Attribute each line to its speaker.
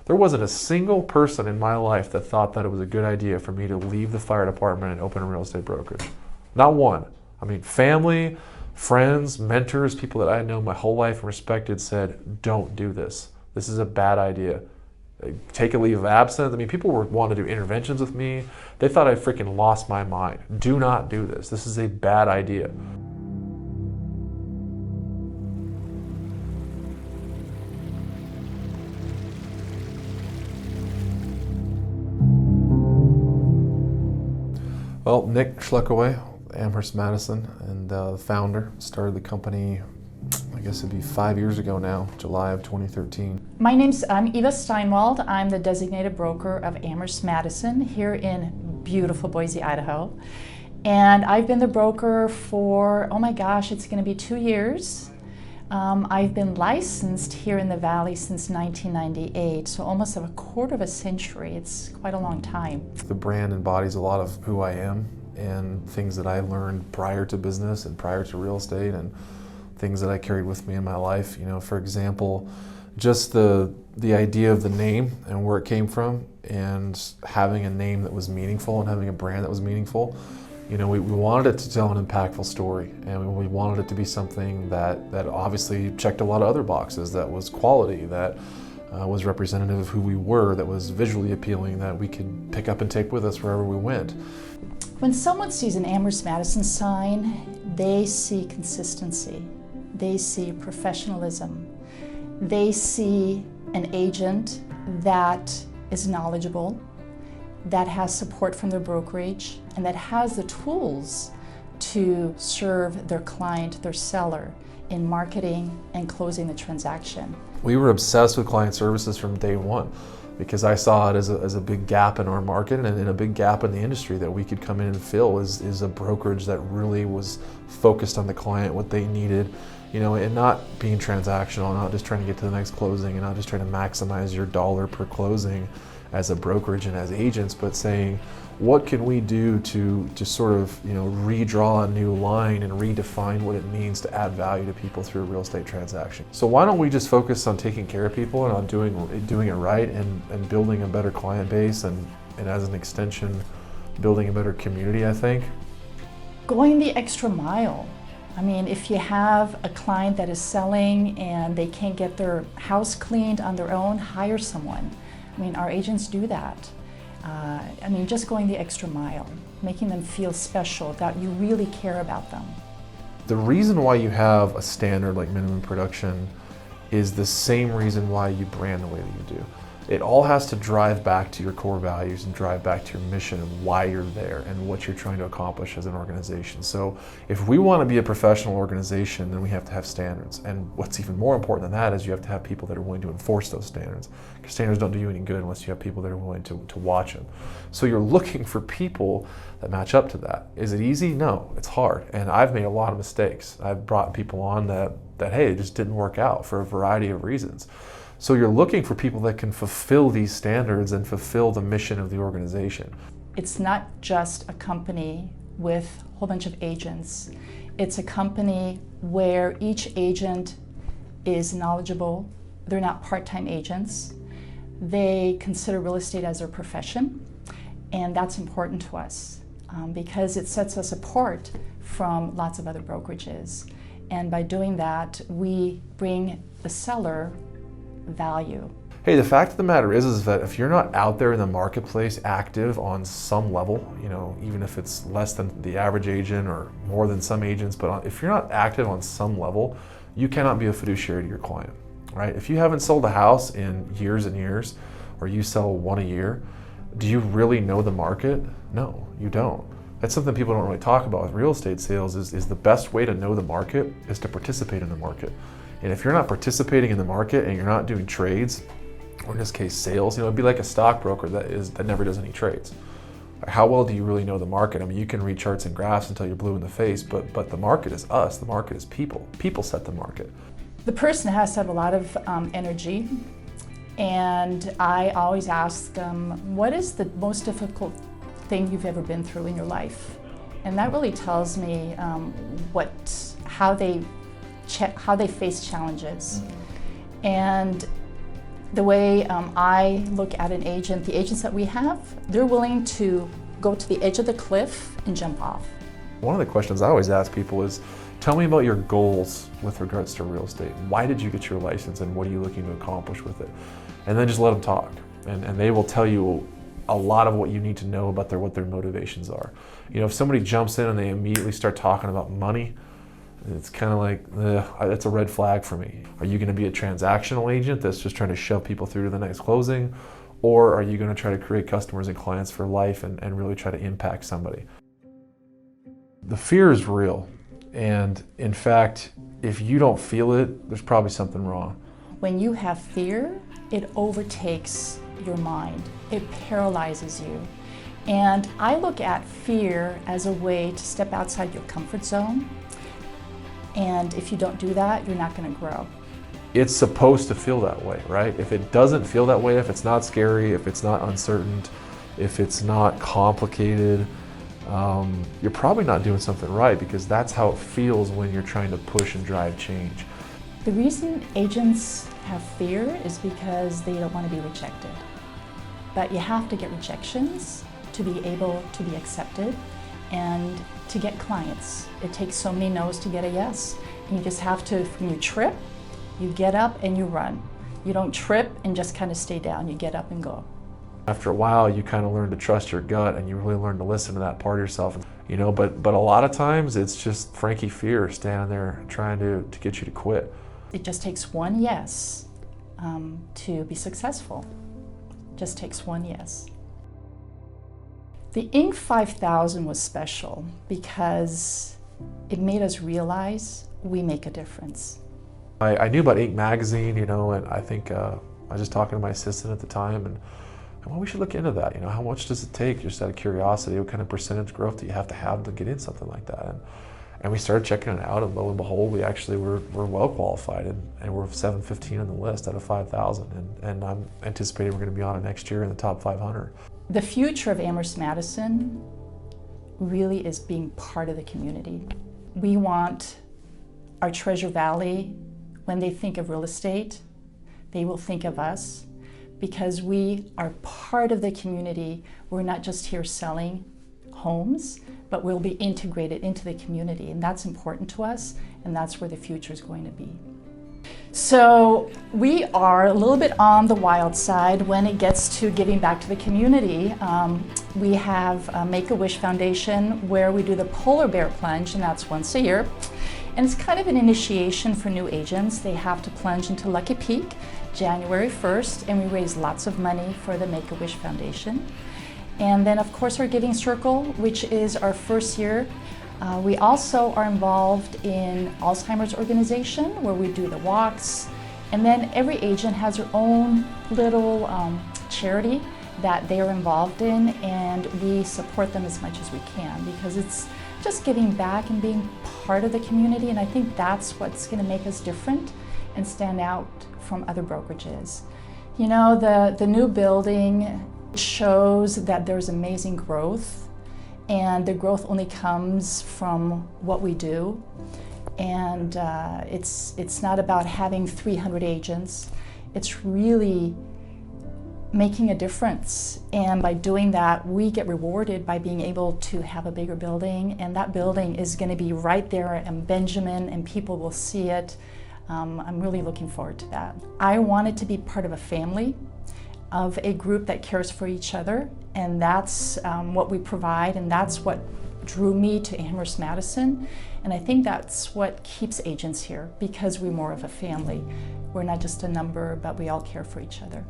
Speaker 1: There wasn't a single person in my life that thought that it was a good idea for me to leave the fire department and open a real estate brokerage. Not one. I mean, family, friends, mentors, people that I had known my whole life and respected said, don't do this. This is a bad idea. Take a leave of absence. I mean, people were wanting to do interventions with me. They thought I freaking lost my mind. Do not do this. This is a bad idea. Well, Nick Schleckaway, Amherst Madison, and the founder, started the company, I guess it'd be 5 years ago now, July of 2013.
Speaker 2: I'm Eva Steinwald. I'm the designated broker of Amherst Madison here in beautiful Boise, Idaho. And I've been the broker for, oh my gosh, it's going to be 2 years. I've been licensed here in the Valley since 1998, so almost a quarter of a century. It's quite a long time.
Speaker 1: The brand embodies a lot of who I am and things that I learned prior to business and prior to real estate and things that I carried with me in my life. You know, for example, just the idea of the name and where it came from, and having a name that was meaningful and having a brand that was meaningful. You know, we wanted it to tell an impactful story, and we wanted it to be something that obviously checked a lot of other boxes, that was quality, that was representative of who we were, that was visually appealing, that we could pick up and take with us wherever we went.
Speaker 2: When someone sees an Amherst Madison sign, they see consistency, they see professionalism, they see an agent that is knowledgeable, that has support from their brokerage, and that has the tools to serve their client, their seller, in marketing and closing the transaction.
Speaker 1: We were obsessed with client services from day one because I saw it as a big gap in our market and a big gap in the industry that we could come in and fill is a brokerage that really was focused on the client, what they needed, you know, and not being transactional, not just trying to get to the next closing and not just trying to maximize your dollar per closing as a brokerage and as agents, but saying, what can we do to sort of, you know, redraw a new line and redefine what it means to add value to people through a real estate transaction? So why don't we just focus on taking care of people and on doing it right and building a better client base and as an extension, building a better community, I think.
Speaker 2: Going the extra mile. I mean, if you have a client that is selling and they can't get their house cleaned on their own, hire someone. I mean, our agents do that. I mean, just going the extra mile, making them feel special, that you really care about them.
Speaker 1: The reason why you have a standard like minimum production is the same reason why you brand the way that you do. It all has to drive back to your core values and drive back to your mission and why you're there and what you're trying to accomplish as an organization. So if we want to be a professional organization, then we have to have standards. And what's even more important than that is you have to have people that are willing to enforce those standards. Because standards don't do you any good unless you have people that are willing to watch them. So you're looking for people that match up to that. Is it easy? No, it's hard. And I've made a lot of mistakes. I've brought people on that hey, it just didn't work out for a variety of reasons. So you're looking for people that can fulfill these standards and fulfill the mission of the organization.
Speaker 2: It's not just a company with a whole bunch of agents. It's a company where each agent is knowledgeable. They're not part-time agents. They consider real estate as their profession, and that's important to us because it sets us apart from lots of other brokerages. And by doing that, we bring the seller value.
Speaker 1: Hey, the fact of the matter is that if you're not out there in the marketplace active on some level, you know, even if it's less than the average agent or more than some agents, but if you're not active on some level, you cannot be a fiduciary to your client, right? If you haven't sold a house in years and years, or you sell one a year, do you really know the market? No, you don't. That's something people don't really talk about with real estate sales is the best way to know the market is to participate in the market. And if you're not participating in the market and you're not doing trades, or in this case sales, you know, it'd be like a stockbroker that never does any trades. How well do you really know the market? I mean, you can read charts and graphs until you're blue in the face, but the market is us, the market is people. People set the market.
Speaker 2: The person has to have a lot of energy, and I always ask them, what is the most difficult thing you've ever been through in your life? And that really tells me how they face challenges. And The way I look at an agent, the agents that we have, they're willing to go to the edge of the cliff and jump off.
Speaker 1: One of the questions I always ask people is, tell me about your goals with regards to real estate. Why did you get your license and what are you looking to accomplish with it? And then just let them talk. And they will tell you a lot of what you need to know about what their motivations are. You know, if somebody jumps in and they immediately start talking about money, it's kind of like, that's a red flag for me. Are you going to be a transactional agent that's just trying to shove people through to the next closing? Or are you going to try to create customers and clients for life and really try to impact somebody? The fear is real. And in fact, if you don't feel it, there's probably something wrong.
Speaker 2: When you have fear, it overtakes your mind. It paralyzes you. And I look at fear as a way to step outside your comfort zone. And if you don't do that, you're not going to grow.
Speaker 1: It's supposed to feel that way, right? If it doesn't feel that way, if it's not scary, if it's not uncertain, if it's not complicated, you're probably not doing something right, because that's how it feels when you're trying to push and drive change.
Speaker 2: The reason agents have fear is because they don't want to be rejected. But you have to get rejections to be able to be accepted and to get clients. It takes so many no's to get a yes. And you just have to, when you trip, you get up and you run. You don't trip and just kind of stay down. You get up and go.
Speaker 1: After a while, you kind of learn to trust your gut and you really learn to listen to that part of yourself. You know, but a lot of times it's just Frankie fear standing there trying to get you to quit.
Speaker 2: It just takes one yes to be successful. Just takes one yes. The Inc. 5000 was special because it made us realize we make a difference.
Speaker 1: I knew about Inc. magazine, you know, and I think I was just talking to my assistant at the time, and well, we should look into that. You know, how much does it take, just out of curiosity? What kind of percentage growth do you have to get in something like that? And we started checking it out, and lo and behold, we actually were well qualified, and we're 715 on the list out of 5,000, and I'm anticipating we're going to be on it next year in the top 500.
Speaker 2: The future of Amherst Madison really is being part of the community. We want our Treasure Valley, when they think of real estate, they will think of us, because we are part of the community. We're not just here selling homes, but we'll be integrated into the community, and that's important to us, and that's where the future is going to be. So we are a little bit on the wild side when it gets to giving back to the community. We have a Make-A-Wish Foundation where we do the polar bear plunge, and that's once a year. And it's kind of an initiation for new agents. They have to plunge into Lucky Peak January 1st, and we raise lots of money for the Make-A-Wish Foundation. And then of course our Giving Circle, which is our first year. We also are involved in Alzheimer's organization where we do the walks. And then every agent has their own little charity that they are involved in, and we support them as much as we can, because it's just giving back and being part of the community, and I think that's what's going to make us different and stand out from other brokerages. You know, the new building shows that there's amazing growth, and the growth only comes from what we do. And it's not about having 300 agents. It's really making a difference, and by doing that we get rewarded by being able to have a bigger building, and that building is going to be right there in Benjamin, and people will see it. I'm really looking forward to that. I wanted to be part of a family, of a group that cares for each other, and that's what we provide, and that's what drew me to Amherst Madison, and I think that's what keeps agents here, because we're more of a family. We're not just a number, but we all care for each other.